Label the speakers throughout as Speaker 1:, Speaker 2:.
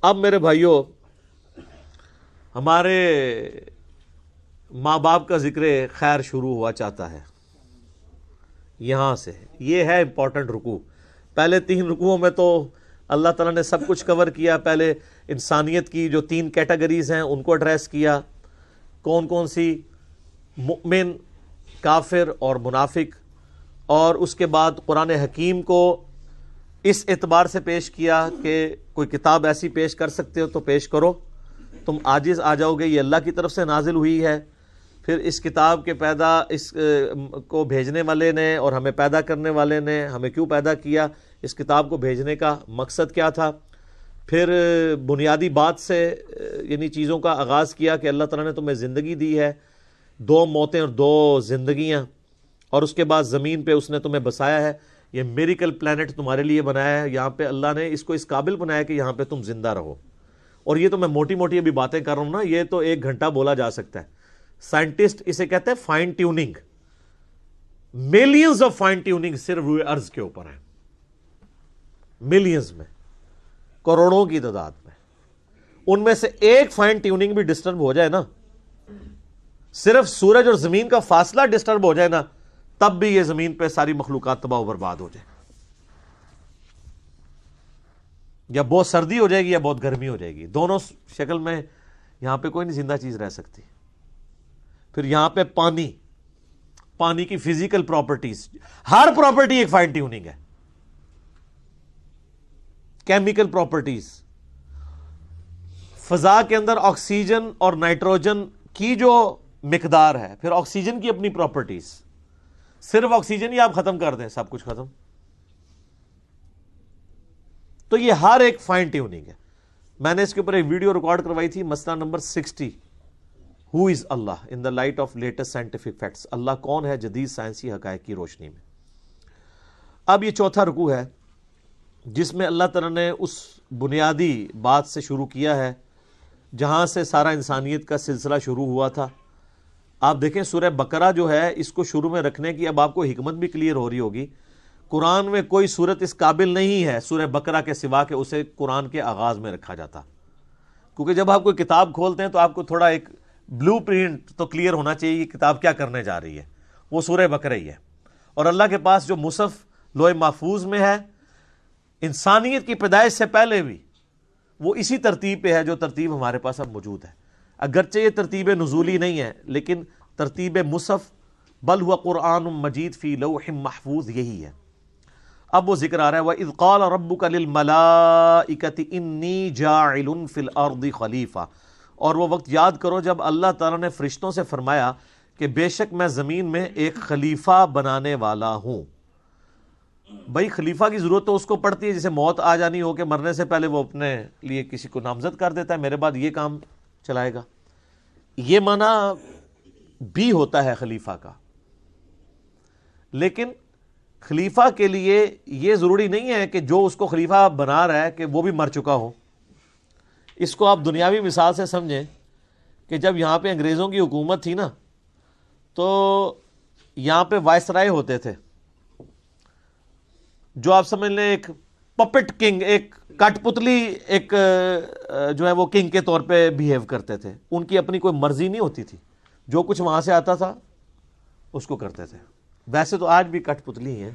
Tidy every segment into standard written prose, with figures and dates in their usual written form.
Speaker 1: اب میرے بھائیوں، ہمارے ماں باپ کا ذکر خیر شروع ہوا چاہتا ہے یہاں سے. یہ ہے امپورٹنٹ رکوع. پہلے 3 رکوعوں میں تو اللہ تعالیٰ نے سب کچھ کور کیا. پہلے انسانیت کی جو 3 کیٹیگریز ہیں ان کو ایڈریس کیا، کون کون سی، مؤمن، کافر اور منافق. اور اس کے بعد قرآن حکیم کو اس اعتبار سے پیش کیا کہ کوئی کتاب ایسی پیش کر سکتے ہو تو پیش کرو، تم عاجز آ جاؤ گے، یہ اللہ کی طرف سے نازل ہوئی ہے. پھر اس کتاب کے اس کو بھیجنے والے نے اور ہمیں پیدا کرنے والے نے ہمیں کیوں پیدا کیا، اس کتاب کو بھیجنے کا مقصد کیا تھا. پھر بنیادی بات سے یعنی چیزوں کا آغاز کیا کہ اللہ تعالیٰ نے تمہیں زندگی دی ہے، 2 موتیں اور 2 زندگیاں، اور اس کے بعد زمین پہ اس نے تمہیں بسایا ہے. یہ میریکل پلانٹ تمہارے لیے بنایا ہے. یہاں پہ اللہ نے اس کو اس قابل بنایا کہ یہاں پہ تم زندہ رہو. اور یہ تو میں موٹی موٹی ابھی باتیں کر رہا ہوں نا، یہ تو 1 گھنٹہ بولا جا سکتا ہے. سائنٹسٹ اسے کہتے ہیں fine tuning. Millions of fine tuning صرف روئے ارض کے اوپر ہیں، ملینز میں، کروڑوں کی تعداد میں. ان میں سے 1 فائن ٹیوننگ بھی ڈسٹرب ہو جائے نا، صرف سورج اور زمین کا فاصلہ ڈسٹرب ہو جائے نا، تب بھی یہ زمین پہ ساری مخلوقات تباہ و برباد ہو جائے. یا بہت سردی ہو جائے گی یا بہت گرمی ہو جائے گی، دونوں شکل میں یہاں پہ کوئی نہیں زندہ چیز رہ سکتی. پھر یہاں پہ پانی کی فزیکل پراپرٹیز، ہر پراپرٹی ایک فائن ٹیوننگ ہے. کیمیکل پراپرٹیز، فضا کے اندر آکسیجن اور نائٹروجن کی جو مقدار ہے، پھر آکسیجن کی اپنی پراپرٹیز. صرف آکسیجن ہی آپ ختم کر دیں سب کچھ ختم. تو یہ ہر ایک فائن ٹیوننگ ہے. میں نے اس کے اوپر ایک ویڈیو ریکارڈ کروائی تھی، مسئلہ number 60، who is Allah in the light of latest scientific facts. Allah کون ہے جدید سائنسی حقائق کی روشنی میں. اب یہ 4تھا رکوع ہے جس میں اللہ تعالیٰ نے اس بنیادی بات سے شروع کیا ہے جہاں سے سارا انسانیت کا سلسلہ شروع ہوا تھا. آپ دیکھیں سورہ بقرہ جو ہے، اس کو شروع میں رکھنے کی اب آپ کو حکمت بھی کلیئر ہو رہی ہوگی. قرآن میں کوئی صورت اس قابل نہیں ہے سورہ بقرہ کے سوا کہ اسے قرآن کے آغاز میں رکھا جاتا. کیونکہ جب آپ کوئی کتاب کھولتے ہیں تو آپ کو تھوڑا ایک بلو پرنٹ تو کلیئر ہونا چاہیے یہ کتاب کیا کرنے جا رہی ہے. وہ سورہ بقرہ ہی ہے. اور اللہ کے پاس جو مصحف لوح محفوظ میں ہے، انسانیت کی پیدائش سے پہلے بھی وہ اسی ترتیب پہ ہے جو ترتیب ہمارے پاس اب موجود ہے. اگرچہ یہ ترتیب نزولی نہیں ہے لیکن ترتیب مصحف بل ہوا قرآن مجید فی لوح محفوظ یہی ہے. اب وہ ذکر آ رہا ہے وَإِذْ قَالَ رَبُّكَ لِلْمَلَائِكَةِ إِنِّي جَاعِلٌ فِي الْأَرْضِ خَلِيفَةً. اور وہ وقت یاد کرو جب اللہ تعالیٰ نے فرشتوں سے فرمایا کہ بے شک میں زمین میں ایک خلیفہ بنانے والا ہوں. بھائی خلیفہ کی ضرورت تو اس کو پڑتی ہے جسے موت آ جانی ہو کہ مرنے سے پہلے وہ اپنے لیے کسی کو نامزد کر دیتا ہے، میرے بعد یہ کام چلائے گا. یہ معنی بھی ہوتا ہے خلیفہ کا. لیکن خلیفہ کے لیے یہ ضروری نہیں ہے کہ جو اس کو خلیفہ بنا رہا ہے کہ وہ بھی مر چکا ہو. اس کو آپ دنیاوی مثال سے سمجھیں کہ جب یہاں پہ انگریزوں کی حکومت تھی نا، تو یہاں پہ وائسرائے ہوتے تھے جو آپ سمجھ لیں ایک پپٹ کنگ، ایک کٹ پتلی ایک جو ہے وہ کنگ کے طور پہ بیہیو کرتے تھے. ان کی اپنی کوئی مرضی نہیں ہوتی تھی، جو کچھ وہاں سے آتا تھا اس کو کرتے تھے. ویسے تو آج بھی کٹ پتلی ہیں،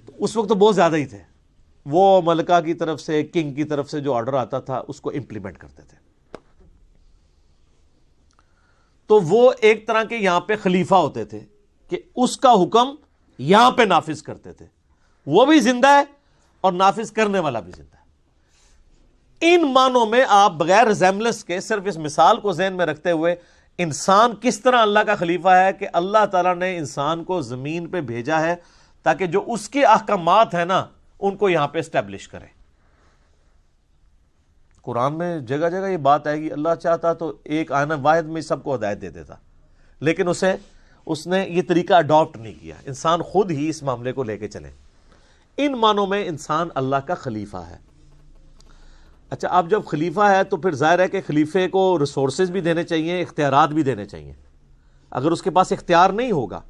Speaker 1: اس وقت تو بہت زیادہ ہی تھے. وہ ملکہ کی طرف سے، کنگ کی طرف سے جو آرڈر آتا تھا اس کو امپلیمنٹ کرتے تھے. تو وہ ایک طرح کے یہاں پہ خلیفہ ہوتے تھے کہ اس کا حکم یہاں پہ نافذ کرتے تھے. وہ بھی زندہ ہے اور نافذ کرنے والا بھی زندہ ہے. ان معنوں میں آپ بغیر ریزیمبلنس کے صرف اس مثال کو ذہن میں رکھتے ہوئے انسان کس طرح اللہ کا خلیفہ ہے کہ اللہ تعالیٰ نے انسان کو زمین پہ بھیجا ہے تاکہ جو اس کے احکامات ہیں نا ان کو یہاں پہ اسٹیبلش کرے. قرآن میں جگہ جگہ یہ بات آئے گی. اللہ چاہتا تو ایک آئینہ واحد میں سب کو ہدایت دے دیتا، لیکن اس نے یہ طریقہ اڈاپٹ نہیں کیا. انسان خود ہی اس معاملے کو لے کے چلے. ان معنوں میں انسان اللہ کا خلیفہ ہے. اچھا، اب جب خلیفہ ہے تو پھر ظاہر ہے کہ خلیفے کو ریسورسز بھی دینے چاہیے، اختیارات بھی دینے چاہیے. اگر اس کے پاس اختیار نہیں ہوگا،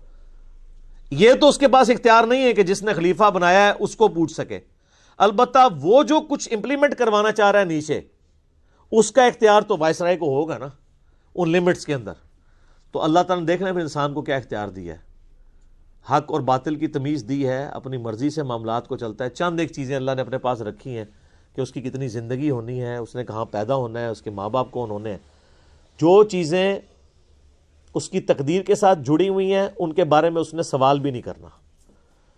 Speaker 1: یہ تو اس کے پاس اختیار نہیں ہے کہ جس نے خلیفہ بنایا ہے اس کو پوچھ سکے. البتہ وہ جو کچھ امپلیمنٹ کروانا چاہ رہا ہے نیچے، اس کا اختیار تو وائسرائے کو ہوگا نا ان لمٹس کے اندر. تو اللہ تعالیٰ نے دیکھنا ہے پھر انسان کو کیا اختیار دیا ہے، حق اور باطل کی تمیز دی ہے، اپنی مرضی سے معاملات کو چلتا ہے. چند ایک چیزیں اللہ نے اپنے پاس رکھی ہیں کہ اس کی کتنی زندگی ہونی ہے، اس نے کہاں پیدا ہونا ہے، اس کے ماں باپ کون ہونے ہیں. جو چیزیں اس کی تقدیر کے ساتھ جڑی ہوئی ہیں ان کے بارے میں اس نے سوال بھی نہیں کرنا.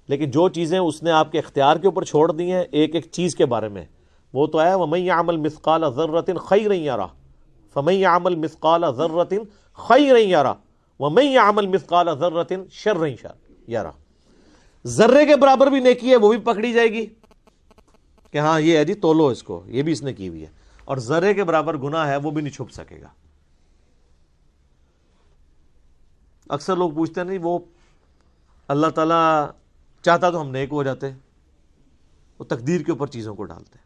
Speaker 1: لیکن جو چیزیں اس نے آپ کے اختیار کے اوپر چھوڑ دی ہیں ایک ایک چیز کے بارے میں، وہ تو ہے وَمَن يَعْمَلْ مِثْقَالَ ذَرَّةٍ خَيْرًا يَرَهُ فَمَن يَعْمَلْ مِثْقَالَ ذَرَّةٍ خَيْرًا يَرَهُ وَمَن يَعْمَلْ مِثْقَالَ ذَرَّةٍ شَرًّا يَرَهُ. ذرے کے برابر بھی نیکی ہے وہ بھی پکڑی جائے گی کہ ہاں یہ ہے جی تولو اس کو، یہ بھی اس نے کی ہوئی ہے. اور ذرے کے برابر گناہ ہے وہ بھی نہیں چھپ سکے گا. اکثر لوگ پوچھتے ہیں نہیں وہ اللہ تعالیٰ چاہتا تو ہم نیک ہو جاتے، وہ تقدیر کے اوپر چیزوں کو ڈالتے ہیں.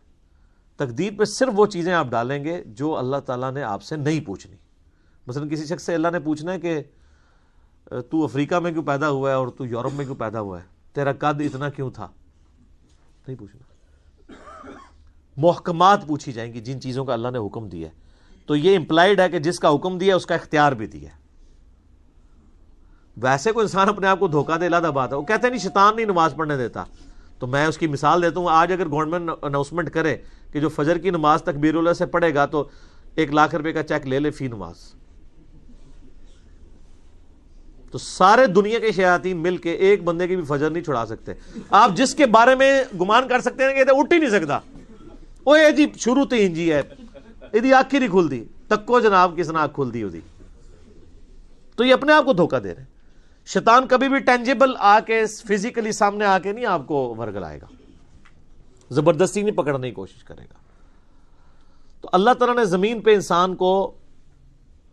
Speaker 1: تقدیر پہ صرف وہ چیزیں آپ ڈالیں گے جو اللہ تعالیٰ نے آپ سے نہیں پوچھنی. مثلا کسی شخص سے اللہ نے پوچھنا ہے کہ تو افریقہ میں کیوں پیدا ہوا ہے اور تو یورپ میں کیوں پیدا ہوا ہے، تیرا قد اتنا کیوں تھا، نہیں پوچھنا. محکمات پوچھی جائیں گی جن چیزوں کا اللہ نے حکم دیا ہے. تو یہ امپلائڈ ہے کہ جس کا حکم دیا اس کا اختیار بھی دیا. ویسے کوئی انسان اپنے آپ کو دھوکہ دے علیحدہ بات ہے. وہ کہتے ہیں نہیں شیطان نہیں نماز پڑھنے دیتا. تو میں اس کی مثال دیتا ہوں. آج اگر گورنمنٹ اناؤنسمنٹ کرے کہ جو فجر کی نماز تکبیر اللہ سے پڑھے گا تو 1 لاکھ روپے کا چیک لے لے فی نماز، تو سارے دنیا کے شیاطین مل کے ایک بندے کی بھی فجر نہیں چھڑا سکتے. آپ جس کے بارے میں گمان کر سکتے ہیں کہ اٹھ ہی نہیں سکتا، وہ یہ جی شروع تو انجی ہے، یہ آنکھ ہی نہیں کھل دی، تکو جناب کس نے آنکھ کھل دی ہوتی. تو یہ اپنے آپ کو دھوکہ دے رہے ہیں. شیطان کبھی بھی ٹینجیبل آ کے فزیکلی سامنے آ کے نہیں آپ کو ورگلائے گا، زبردستی نہیں پکڑنے کی کوشش کرے گا. تو اللہ تعالیٰ نے زمین پہ انسان کو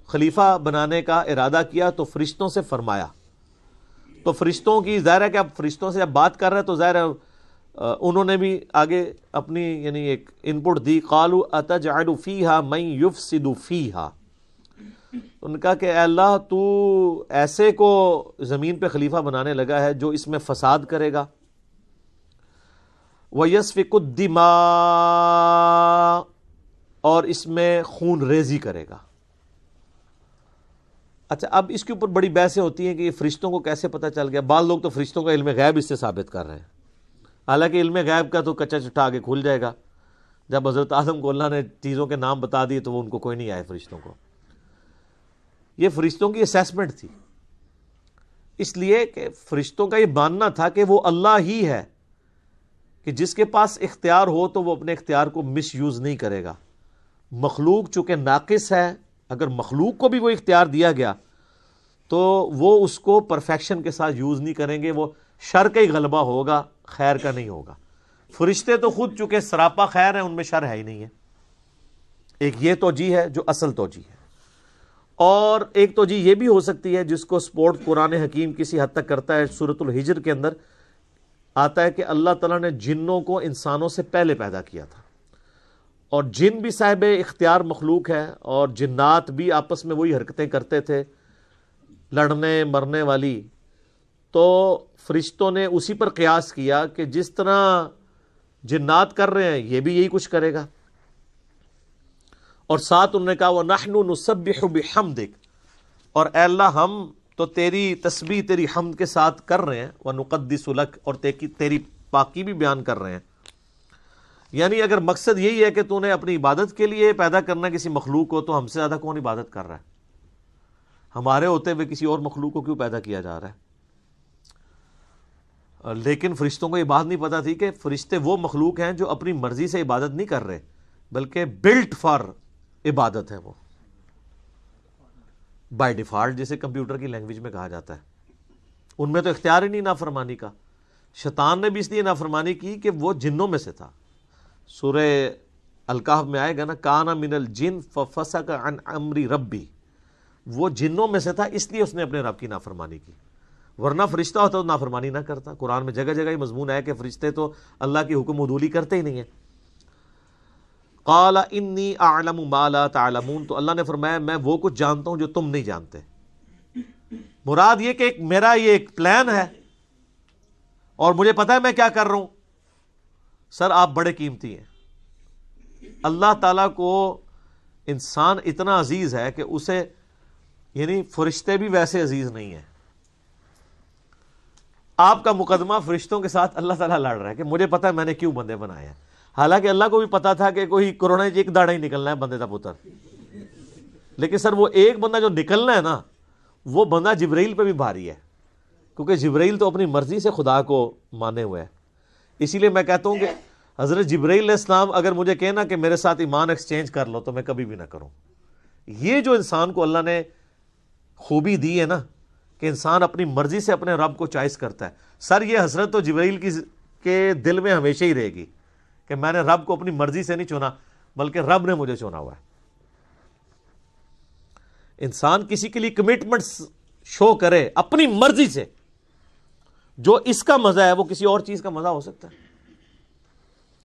Speaker 1: خلیفہ بنانے کا ارادہ کیا تو فرشتوں سے فرمایا. تو فرشتوں کی ظاہر ہے کہ اب فرشتوں سے جب بات کر رہے ہیں تو ظاہر ہے انہوں نے بھی آگے اپنی یعنی ایک ان پٹ دی. قالوا اتجعل فیہا من یفسد فیہا، ان نے کہا کہ اے اللہ تو ایسے کو زمین پہ خلیفہ بنانے لگا ہے جو اس میں فساد کرے گا، وَيَسْفِكُ الدِّمَاءَ، اور اس میں خون ریزی کرے گا. اچھا اب اس کے اوپر بڑی بحثیں ہوتی ہیں کہ یہ فرشتوں کو کیسے پتہ چل گیا. بعض لوگ تو فرشتوں کا علم غیب اس سے ثابت کر رہے ہیں، حالانکہ علم غیب کا تو کچا چٹا آگے کھل جائے گا. جب حضرت آدم کو اللہ نے چیزوں کے نام بتا دیے تو وہ ان کو کوئی نہیں آئے فرشتوں کو. یہ فرشتوں کی اسیسمنٹ تھی، اس لیے کہ فرشتوں کا یہ ماننا تھا کہ وہ اللہ ہی ہے، کہ جس کے پاس اختیار ہو تو وہ اپنے اختیار کو مس یوز نہیں کرے گا. مخلوق چونکہ ناقص ہے، اگر مخلوق کو بھی وہ اختیار دیا گیا تو وہ اس کو پرفیکشن کے ساتھ یوز نہیں کریں گے، وہ شر کا ہی غلبہ ہوگا، خیر کا نہیں ہوگا. فرشتے تو خود چونکہ سراپا خیر ہیں، ان میں شر ہے ہی نہیں ہے. ایک یہ توجیہ ہے جو اصل توجیہ ہے. اور ایک توجیہ یہ بھی ہو سکتی ہے جس کو سپورٹ قرآن حکیم کسی حد تک کرتا ہے. سورۃ الحجر کے اندر آتا ہے کہ اللہ تعالیٰ نے جنوں کو انسانوں سے پہلے پیدا کیا تھا، اور جن بھی صاحب اختیار مخلوق ہے، اور جنات بھی آپس میں وہی حرکتیں کرتے تھے لڑنے مرنے والی. تو فرشتوں نے اسی پر قیاس کیا کہ جس طرح جنات کر رہے ہیں یہ بھی یہی کچھ کرے گا. اور ساتھ انہوں نے کہا وَنَحْنُ نُسَبِّحُ بِحَمْدِكَ، اور اے اللہ ہم تو تیری تسبیح تیری حمد کے ساتھ کر رہے ہیں، وَنُقَدِّسُ لَكَ، اور تیری پاکی بھی بیان کر رہے ہیں. یعنی اگر مقصد یہی ہے کہ تو نے اپنی عبادت کے لیے پیدا کرنا کسی مخلوق کو، تو ہم سے زیادہ کون عبادت کر رہا ہے؟ ہمارے ہوتے ہوئے کسی اور مخلوق کو کیوں پیدا کیا جا رہا ہے؟ لیکن فرشتوں کو یہ بات نہیں پتا تھی کہ فرشتے وہ مخلوق ہیں جو اپنی مرضی سے عبادت نہیں کر رہے، بلکہ بلٹ فار عبادت ہے، وہ بائی ڈیفالٹ جسے کمپیوٹر کی لینگویج میں کہا جاتا ہے. ان میں تو اختیار ہی نہیں نافرمانی کا. شیطان نے بھی اس لیے نافرمانی کی کہ وہ جنوں میں سے تھا. سورہ الکہف میں آئے گا نا، کانا من الجن ففسق عن امر ربی، وہ جنوں میں سے تھا اس لیے اس نے اپنے رب کی نافرمانی کی، ورنہ فرشتہ ہوتا تو نافرمانی نہ کرتا. قرآن میں جگہ جگہ یہ مضمون ہے کہ فرشتے تو اللہ کی حکم عدولی کرتے ہی نہیں ہیں. قال انی اعلم ما لا تعلمون، تو اللہ نے فرمایا میں وہ کچھ جانتا ہوں جو تم نہیں جانتے. مراد یہ کہ میرا یہ ایک پلان ہے اور مجھے پتا ہے میں کیا کر رہا ہوں. سر آپ بڑے قیمتی ہیں. اللہ تعالیٰ کو انسان اتنا عزیز ہے کہ اسے یعنی فرشتے بھی ویسے عزیز نہیں ہیں. آپ کا مقدمہ فرشتوں کے ساتھ اللہ تعالیٰ لڑ رہا ہے کہ مجھے پتا ہے میں نے کیوں بندے بنائے ہیں. حالانکہ اللہ کو بھی پتا تھا کہ کوئی کورونا ایک داڑا ہی نکلنا ہے بندے کا پتر. لیکن سر وہ ایک بندہ جو نکلنا ہے نا وہ بندہ جبرائیل پہ بھی بھاری ہے, کیونکہ جبرائیل تو اپنی مرضی سے خدا کو مانے ہوئے ہے. اسی لیے میں کہتا ہوں کہ حضرت جبرائیل علیہ السلام اگر مجھے کہنا کہ میرے ساتھ ایمان ایکسچینج کر لو تو میں کبھی بھی نہ کروں. یہ جو انسان کو اللہ نے خوبی دی ہے نا کہ انسان اپنی مرضی سے اپنے رب کو چوائس کرتا ہے, سر یہ حسرت تو جبرائیل کے دل میں ہمیشہ ہی رہے گی کہ میں نے رب کو اپنی مرضی سے نہیں چنا بلکہ رب نے مجھے چنا ہوا ہے. انسان کسی کے لیے کمٹمنٹ شو کرے اپنی مرضی سے, جو اس کا مزہ ہے وہ کسی اور چیز کا مزہ ہو سکتا ہے.